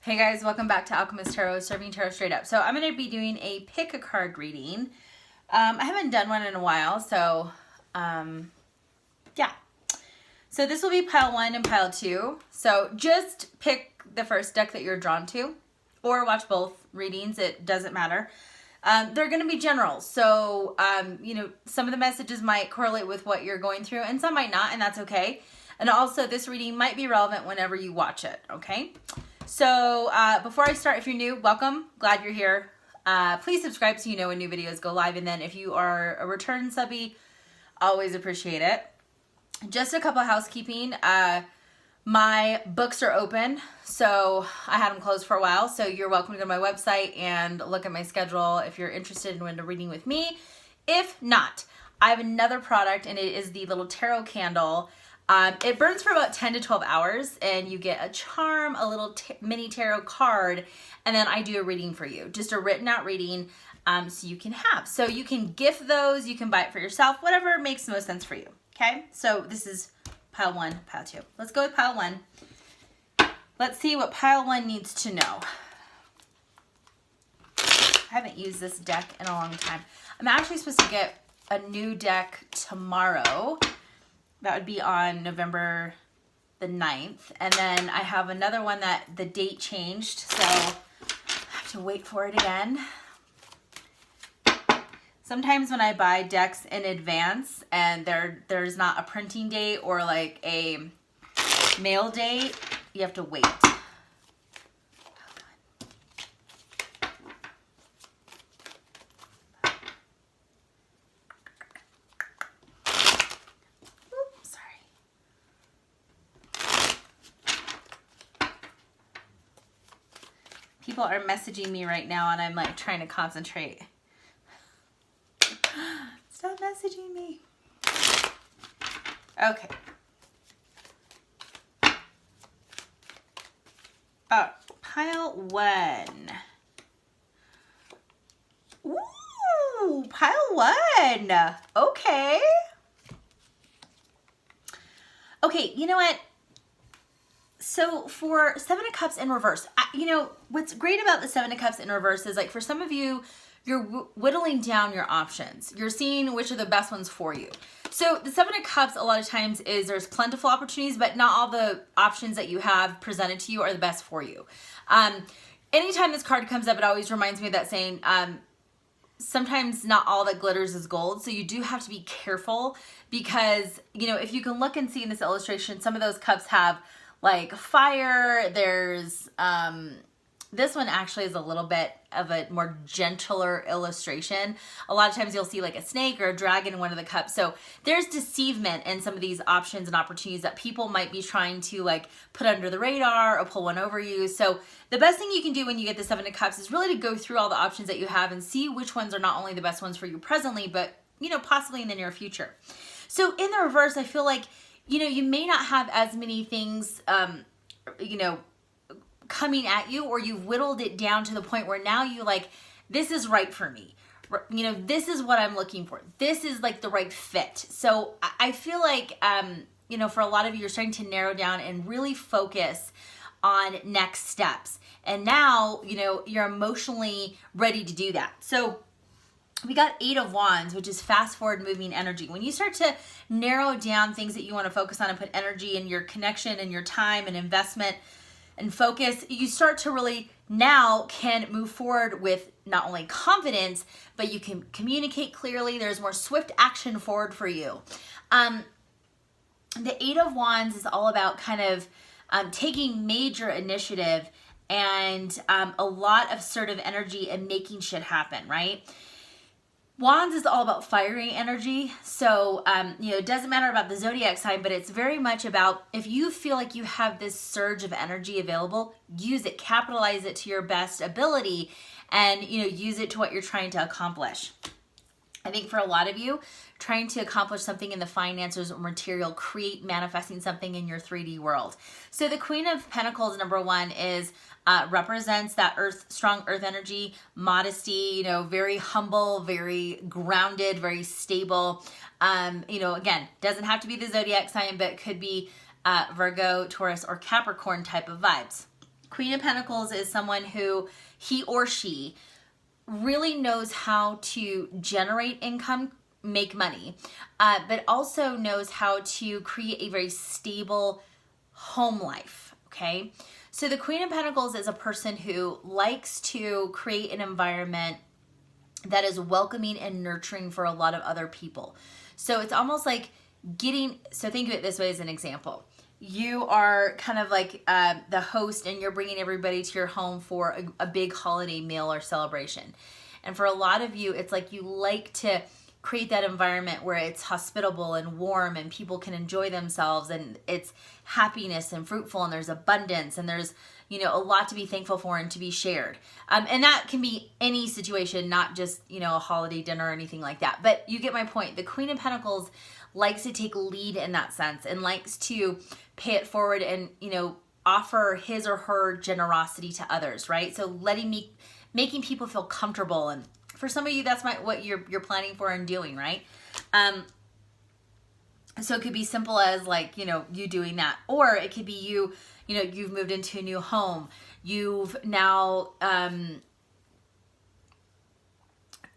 Hey guys, welcome back to Owlchemist Tarot, serving tarot straight up. So I'm going to be doing a pick a card reading. I haven't done one in a while, so yeah. So this will be pile 1 and pile 2. So just pick the first deck that you're drawn to, or watch both readings. It doesn't matter. They're going to be general. So, you know, some of the messages might correlate with what you're going through and some might not, and that's okay. And also this reading might be relevant whenever you watch it, okay? So before I start, if you're new, welcome. Glad you're here. Please subscribe so you know when new videos go live. And then if you are a return subby, always appreciate it. Just a couple of housekeeping. My books are open, so I had them closed for a while. So you're welcome to go to my website and look at my schedule if you're interested in a reading with me. If not, I have another product, and it is the little tarot candle. It burns for about 10 to 12 hours, and you get a charm, a little mini tarot card, and then I do a reading for you. Just a written out reading so you can have. So you can gift those, you can buy it for yourself, whatever makes the most sense for you, okay? So this is pile 1, pile 2. Let's go with pile 1. Let's see what pile 1 needs to know. I haven't used this deck in a long time. I'm actually supposed to get a new deck tomorrow. That would be on November the 9th. And then I have another one that the date changed, so I have to wait for it again. Sometimes when I buy decks in advance and there's not a printing date or like a mail date, you have to wait. People are messaging me right now and I'm like trying to concentrate. Stop messaging me. Okay. Oh, pile 1. Ooh, pile 1. Okay. Okay, you know what? So for 7 of Cups in reverse, you know, what's great about the 7 of Cups in reverse is like for some of you, you're whittling down your options. You're seeing which are the best ones for you. So the 7 of Cups a lot of times is there's plentiful opportunities, but not all the options that you have presented to you are the best for you. Anytime this card comes up, it always reminds me of that saying, sometimes not all that glitters is gold. So you do have to be careful because, you know, if you can look and see in this illustration, some of those cups have like fire. There's this one actually is a little bit of a more gentler illustration. A lot of times you'll see like a snake or a dragon in one of the cups. So there's deceivement in some of these options and opportunities that people might be trying to like put under the radar or pull one over you. So the best thing you can do when you get the 7 of Cups is really to go through all the options that you have and see which ones are not only the best ones for you presently, but you know, possibly in the near future. So in the reverse, I feel like, you know, you may not have as many things, you know, coming at you, or you've whittled it down to the point where now you like, this is right for me. You know, this is what I'm looking for. This is like the right fit. So I feel like, you know, for a lot of you, you're starting to narrow down and really focus on next steps. And now, you know, you're emotionally ready to do that. So we got 8 of Wands, which is fast forward moving energy. When you start to narrow down things that you want to focus on and put energy in your connection and your time and investment and focus, you start to really now can move forward with not only confidence, but you can communicate clearly. There's more swift action forward for you. The 8 of Wands is all about kind of taking major initiative and a lot of assertive energy and making shit happen, right? Wands is all about fiery energy. So, you know, it doesn't matter about the zodiac sign, but it's very much about if you feel like you have this surge of energy available, use it, capitalize it to your best ability, and, you know, use it to what you're trying to accomplish. I think for a lot of you, trying to accomplish something in the finances or material, create, manifesting something in your 3D world. So the Queen of Pentacles, number 1, is represents that strong earth energy, modesty, you know, very humble, very grounded, very stable. You know, again, doesn't have to be the zodiac sign, but it could be Virgo, Taurus, or Capricorn type of vibes. Queen of Pentacles is someone who, he or she, really knows how to generate income, make money, but also knows how to create a very stable home life, okay? So the Queen of Pentacles is a person who likes to create an environment that is welcoming and nurturing for a lot of other people. So it's almost like so think of it this way as an example. You are kind of like the host, and you're bringing everybody to your home for a big holiday meal or celebration. And for a lot of you, it's like you like to create that environment where it's hospitable and warm and people can enjoy themselves, and it's happiness and fruitful, and there's abundance, and there's, you know, a lot to be thankful for and to be shared. And that can be any situation, not just, you know, a holiday dinner or anything like that. But you get my point. The Queen of Pentacles likes to take lead in that sense and likes to pay it forward and, you know, offer his or her generosity to others, right? So making people feel comfortable. And for some of you, that's what you're planning for and doing, right? So it could be simple as like, you know, you doing that, or it could be you know, you've moved into a new home. You've now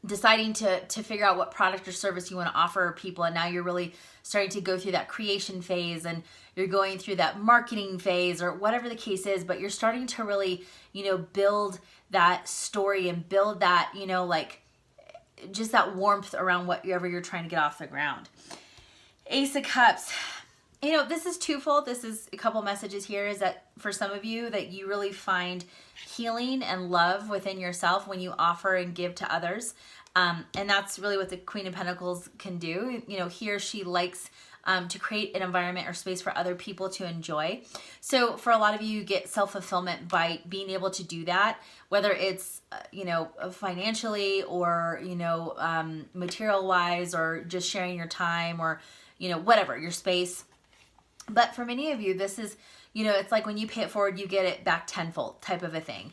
deciding to figure out what product or service you want to offer people, and now you're really starting to go through that creation phase, and you're going through that marketing phase, or whatever the case is, but you're starting to really, you know, build that story and build that, you know, like just that warmth around whatever you're trying to get off the ground. Ace of Cups. You know, this is twofold. This is a couple messages here, is that for some of you that you really find healing and love within yourself when you offer and give to others. And that's really what the Queen of Pentacles can do. You know, he or she likes to create an environment or space for other people to enjoy. So for a lot of you, you get self-fulfillment by being able to do that, whether it's, you know, financially or, you know, material-wise, or just sharing your time, or, you know, whatever, your space. But for many of you, this is, you know, it's like when you pay it forward, you get it back tenfold type of a thing.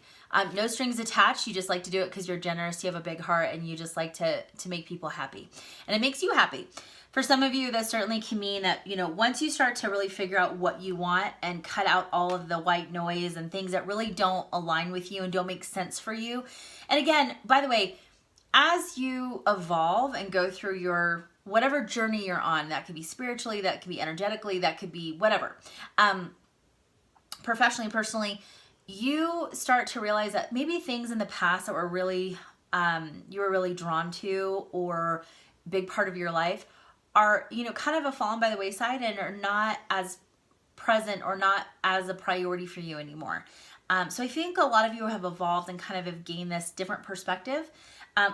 No strings attached. You just like to do it because you're generous, you have a big heart, and you just like to make people happy. And it makes you happy. For some of you, that certainly can mean that, you know, once you start to really figure out what you want and cut out all of the white noise and things that really don't align with you and don't make sense for you. And again, by the way, as you evolve and go through your whatever journey you're on, that could be spiritually, that could be energetically, that could be whatever, professionally, personally, you start to realize that maybe things in the past that were really, you were really drawn to, or a big part of your life, are, you know, kind of fallen by the wayside and are not as present or not as a priority for you anymore. So I think a lot of you have evolved and kind of have gained this different perspective,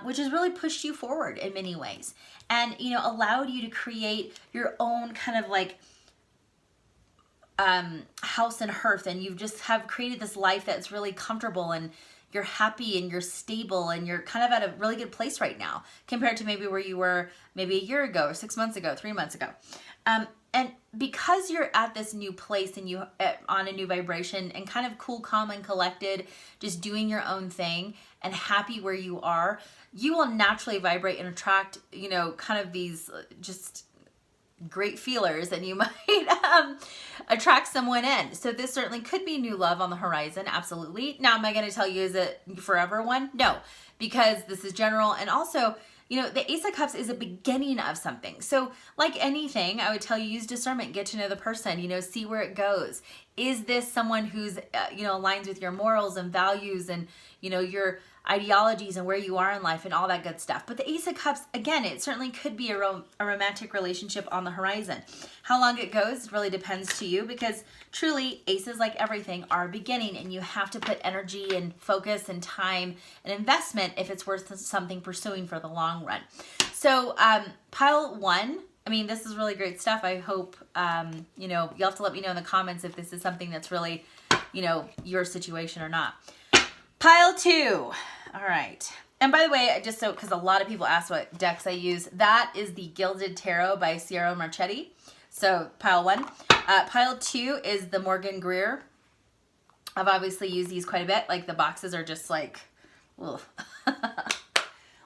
which has really pushed you forward in many ways, and, you know, allowed you to create your own kind of like house and hearth, and you just have created this life that's really comfortable, and you're happy and you're stable, and you're kind of at a really good place right now compared to maybe where you were maybe a year ago or 6 months ago, 3 months ago. And because you're at this new place and you on a new vibration and kind of cool, calm, and collected, just doing your own thing and happy where you are, you will naturally vibrate and attract, you know, kind of these just great feelers, and you might attract someone in. So this certainly could be new love on the horizon. Absolutely. Now, am I going to tell you, is it forever one? No, because this is general. And also, you know, the Ace of Cups is a beginning of something. So like anything, I would tell you, use discernment, get to know the person, you know, see where it goes. Is this someone who's, you know, aligns with your morals and values and, you know, your ideologies and where you are in life and all that good stuff. But the Ace of Cups, again, it certainly could be a romantic relationship on the horizon. How long it goes really depends to you, because truly aces, like everything, are a beginning, and you have to put energy and focus and time and investment if it's worth something pursuing for the long run. So pile one, I mean, this is really great stuff. I hope, you know, you'll have to let me know in the comments if this is something that's really, you know, your situation or not. Pile two. All right. And by the way, just so, because a lot of people ask what decks I use, that is the Gilded Tarot by Sierra Marchetti. So pile one. Pile two is the Morgan Greer. I've obviously used these quite a bit. Like, the boxes are just like, ugh.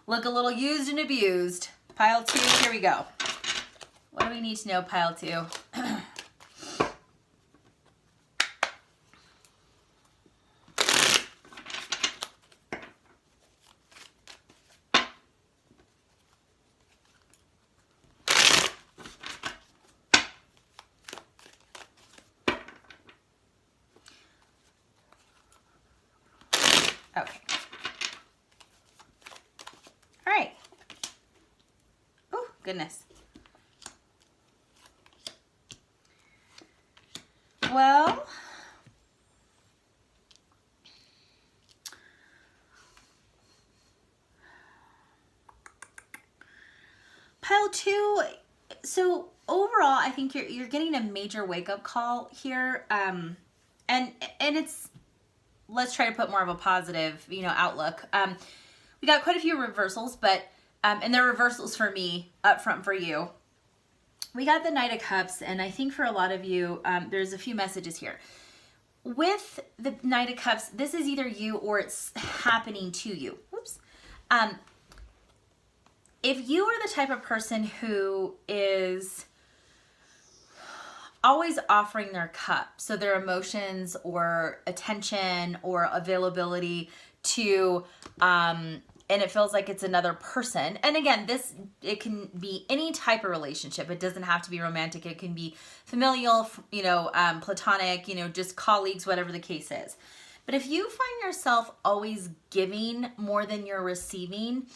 Look a little used and abused. Pile two, here we go. What do we need to know, pile two? Okay. All right. Oh, goodness. Well, pile 2, so overall, I think you're getting a major wake-up call here. And it's, let's try to put more of a positive, outlook. We got quite a few reversals, but, and they're reversals for me, up front for you. We got the Knight of Cups, and I think for a lot of you, there's a few messages here. With the Knight of Cups, this is either you or it's happening to you. Whoops. If you are the type of person who is always offering their cup, so their emotions or attention or availability to, and it feels like it's another person. And again, it can be any type of relationship. It doesn't have to be romantic. It can be familial, platonic, just colleagues, whatever the case is. But if you find yourself always giving more than you're receiving,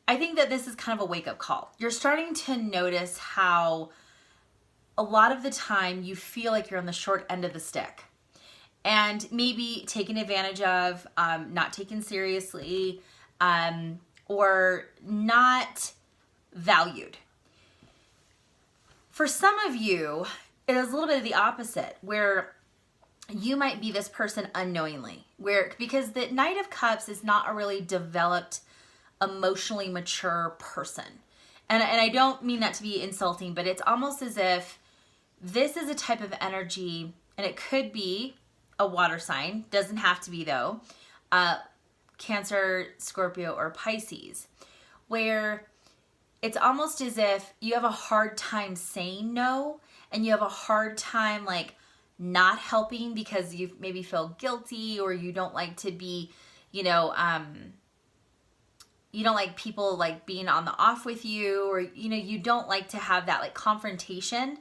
I think that this is kind of a wake-up call. You're starting to notice how a lot of the time you feel like you're on the short end of the stick and maybe taken advantage of, not taken seriously, or not valued. For some of you, it is a little bit of the opposite, where you might be this person unknowingly, because the Knight of Cups is not a really developed, emotionally mature person. And I don't mean that to be insulting, but it's almost as if this is a type of energy, and it could be a water sign, doesn't have to be though, Cancer, Scorpio, or Pisces, where it's almost as if you have a hard time saying no, and you have a hard time like not helping because you maybe feel guilty, or you don't like to be, you don't like people like being on the off with you, or, you don't like to have that like confrontation,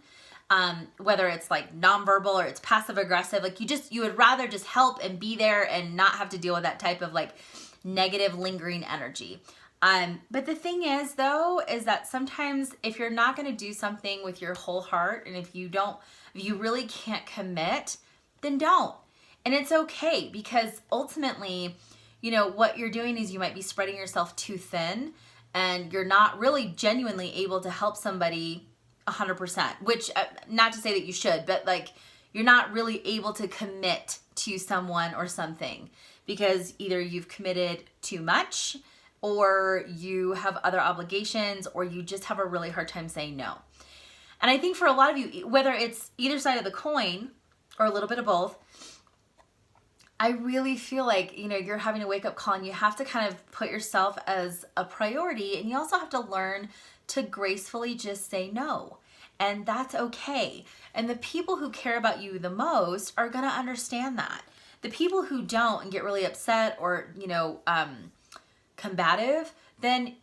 whether it's like nonverbal or it's passive aggressive, like you would rather just help and be there and not have to deal with that type of like negative lingering energy. But the thing is though, is that sometimes if you're not going to do something with your whole heart, and if you really can't commit, then don't. And it's okay, because ultimately, what you're doing is you might be spreading yourself too thin, and you're not really genuinely able to help somebody 100%, which, not to say that you should, but like, you're not really able to commit to someone or something, because either you've committed too much, or you have other obligations, or you just have a really hard time saying no. And I think for a lot of you, whether it's either side of the coin or a little bit of both, I really feel like, you're having a wake-up call, and you have to kind of put yourself as a priority, and you also have to learn to gracefully just say no. And that's okay. And the people who care about you the most are going to understand that. The people who don't and get really upset or, combative, then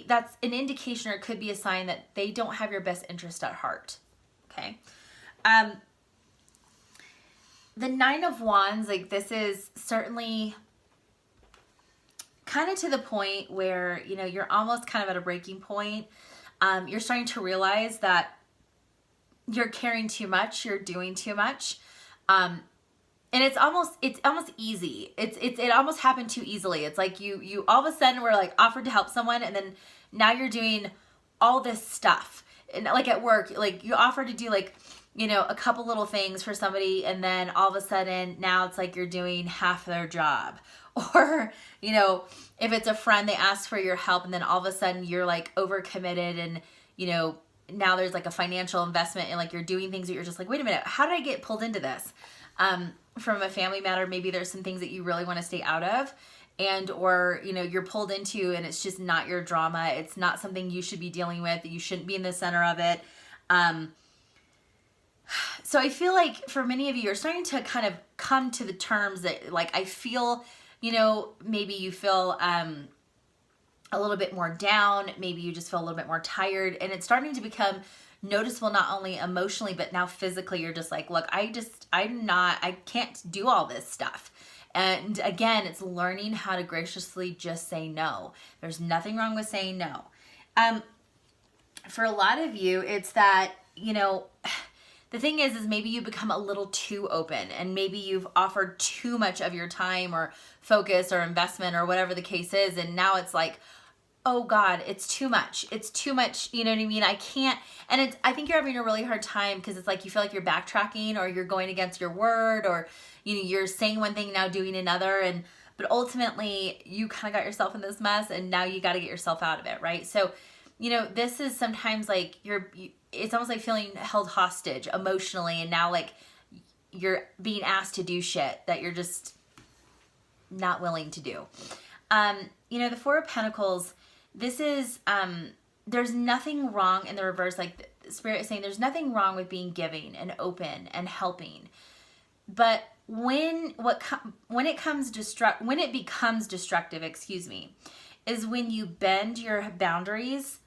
that's an indication, or it could be a sign that they don't have your best interest at heart. Okay. The Nine of Wands, like, this is certainly kind of to the point where, you're almost kind of at a breaking point. You're starting to realize that you're caring too much, you're doing too much. And it's almost easy. It almost happened too easily. It's like you all of a sudden were like offered to help someone, and then now you're doing all this stuff. And like at work, like you offered to do like, a couple little things for somebody, and then all of a sudden now it's like you're doing half their job. Or, if it's a friend, they ask for your help, and then all of a sudden you're like overcommitted, and, now there's like a financial investment, and like you're doing things that you're just like, wait a minute, how did I get pulled into this? From a family matter, maybe there's some things that you really want to stay out of, and, or, you're pulled into, and it's just not your drama. It's not something you should be dealing with. You shouldn't be in the center of it. So I feel like for many of you, you're starting to kind of come to the terms that, like, I feel, maybe you feel a little bit more down. Maybe you just feel a little bit more tired, and it's starting to become noticeable, not only emotionally, but now physically. You're just like, look, I can't do all this stuff. And again, it's learning how to graciously just say no. There's nothing wrong with saying no. For a lot of you, it's that, you know, the thing is maybe you become a little too open, and maybe you've offered too much of your time or focus or investment or whatever the case is. And now it's like, oh God, it's too much. It's too much. You know what I mean? I can't. And I think you're having a really hard time because it's like you feel like you're backtracking, or you're going against your word, or, you know, you're saying one thing, now doing another. But ultimately you kind of got yourself in this mess, and now you got to get yourself out of it. Right. So, you know, this is sometimes like it's almost like feeling held hostage emotionally. And now like you're being asked to do shit that you're just not willing to do. You know, the Four of Pentacles, this is, there's nothing wrong in the reverse. Like the Spirit is saying, there's nothing wrong with being giving and open and helping. But when it becomes destructive, is when you bend your boundaries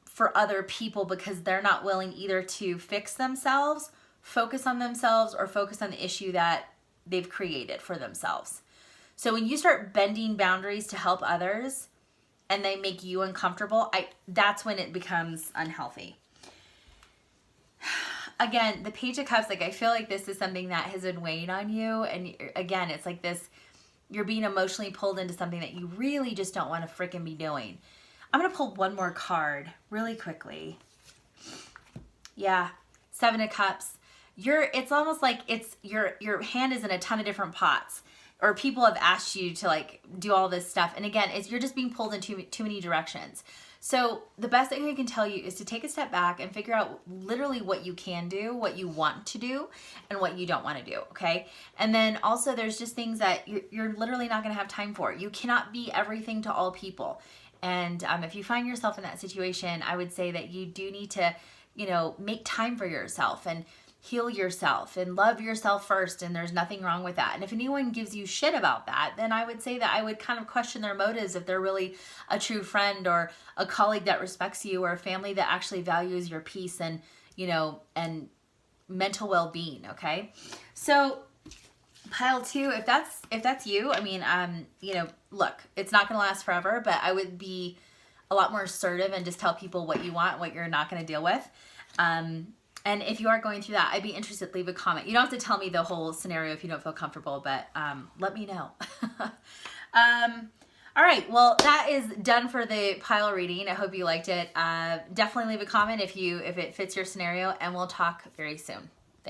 for other people because they're not willing either to fix themselves, focus on themselves, or focus on the issue that they've created for themselves. So when you start bending boundaries to help others and they make you uncomfortable, that's when it becomes unhealthy. Again, the Page of Cups, like I feel like this is something that has been weighing on you. And again, it's like this, you're being emotionally pulled into something that you really just don't want to freaking be doing. I'm going to pull one more card really quickly. Yeah, Seven of Cups. It's almost like your hand is in a ton of different pots, or people have asked you to like do all this stuff. And again, you're just being pulled in too many directions. So the best thing I can tell you is to take a step back and figure out literally what you can do, what you want to do, and what you don't want to do, okay? And then also there's just things that you're literally not going to have time for. You cannot be everything to all people. And if you find yourself in that situation, I would say that you do need to, you know, make time for yourself and heal yourself and love yourself first. And there's nothing wrong with that. And if anyone gives you shit about that, then I would say that I would kind of question their motives, if they're really a true friend or a colleague that respects you, or a family that actually values your peace and, you know, and mental well-being. Okay. So pile two, if that's you, I mean, you know, look, it's not going to last forever, but I would be a lot more assertive and just tell people what you want, what you're not going to deal with. And if you are going through that, I'd be interested, leave a comment. You don't have to tell me the whole scenario if you don't feel comfortable, but let me know. All right, well, that is done for the pile reading. I hope you liked it. Definitely leave a comment if it fits your scenario, and we'll talk very soon.